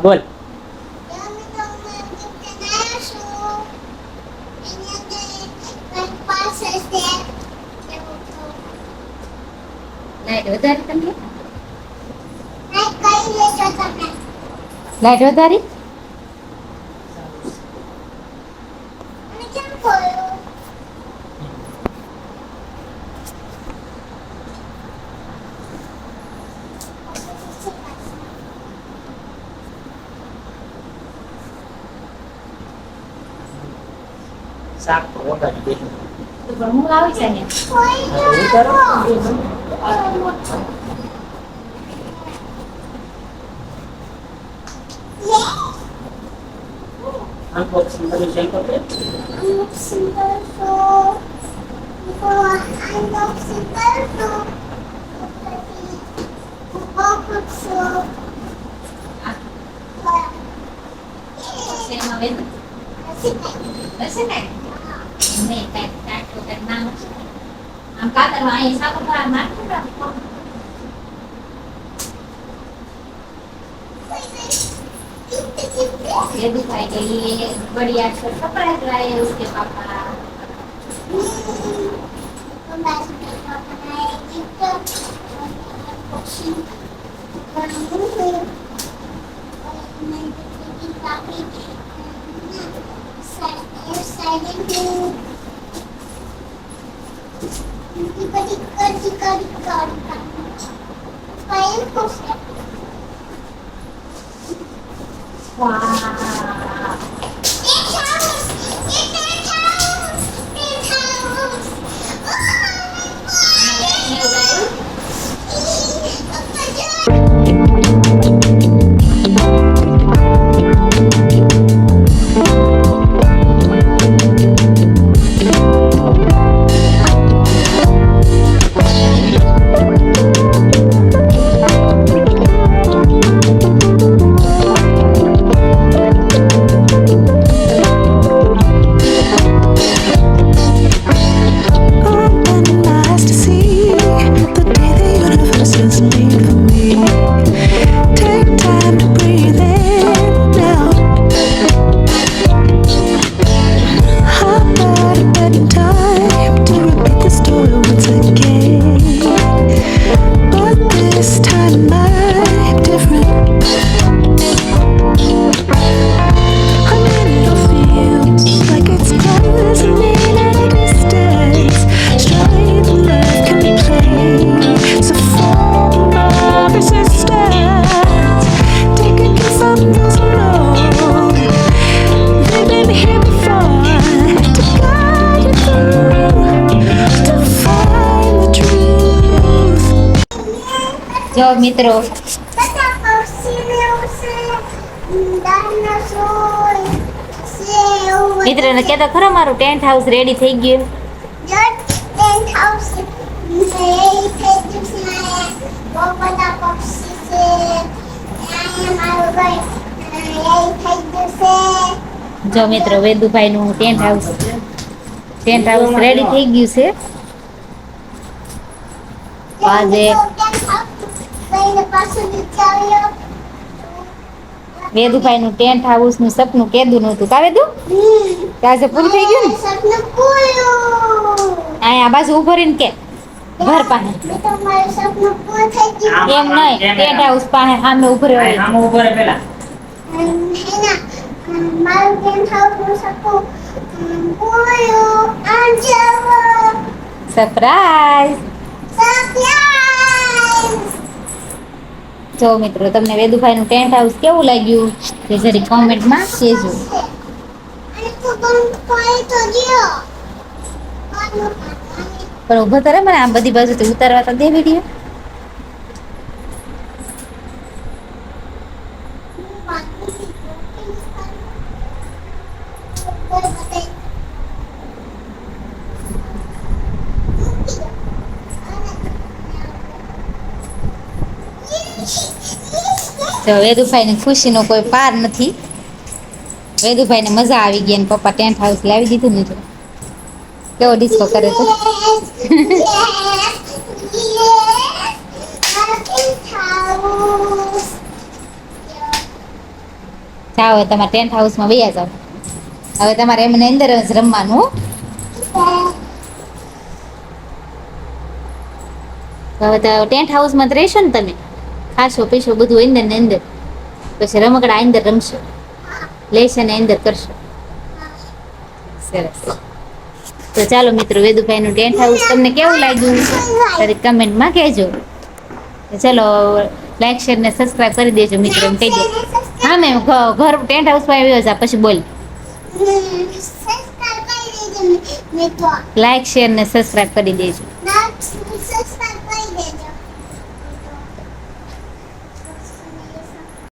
બોલ. લાઈટ વધારે તમને લાઈટ વધારી શાક વગાડી દે તો હું આવી છે ને unboxing કરી છે તો unboxing કરશો unboxing કરશો આમ કાતરમાં અહીં સાકર ભરા નાખું ये दिखाई गई बढ़िया सरप्राइज लाए उसके पापा જો મિત્રો મિત્રને કે તો ખરો મારું ટેન્ટ હાઉસ રેડી થઈ ગયું ટેન્ટ હાઉસ રેડી થઈ ગયું છે બહુ બધા પક્ષી છે અહીંયા મારું ઘર રેડી થઈ ગયું છે જો મિત્રો વેદુભાઈ નું ટેન્ટ હાઉસ રેડી થઈ ગયું છે આજે વેદુભાઈ નું ટેન્ટ હાઉસ નું સપનું કેદું નતું કાવે તું આજે પૂરું થઈ ગયું ને અહીંયા બાજુ ઉભો રહીને કે ઘર પાસે એમ નહીં ટેન્ટ હાઉસ પાસે સામે ઉભો રહ્યો ઉભો રહે પેલા મારું ટેન્ટ હાઉસ નું સપનું સરપ્રાઈઝ જો મિત્રો તમને વેદુભાઈ નું ટેન્ટ હાઉસ કેવું લાગ્યું તે જરી કોમેન્ટમાં કહેજો પણ ઉભો કરે મને આમ બધી બાજુથી ઉતારવા તો દે વિડીયો તો વેદુભાઈ ની ખુશી નો કોઈ પાર નથી વેદુભાઈ ને મજા આવી ગઈ અને પપ્પા ટેન્ટ હાઉસ લાવી દીધું ને કેવો ડિસ્કો કરે તો જાઓ હવે તમારે ટેન્ટ હાઉસમાં વયા જાઓ. હવે તમારે એમને અંદર જ રમવાનું હો. હવે તો ટેન્ટ હાઉસમાં જ રહેશો ને તમે, ખાશો પીશો બધું અંદર ને અંદર, પછી રમકડા અંદર રમશો, લેશન અંદર કરશો. સરસ. તો ચાલો મિત્રો, વેદુભાઈનું ટેન્ટ હાઉસ તમને કેવું લાગ્યું તારી કમેન્ટમાં કહેજો. ચલો લાઈક શેર ને સબસ્ક્રાઇબ કરી દેજો મિત્રો, એમ કહી દે. હા મેમ, ઘર ટેન્ટ હાઉસમાં આવ્યો છે પછી બોલ. લાઈક શેર ને સબસ્ક્રાઇબ કરી દેજો.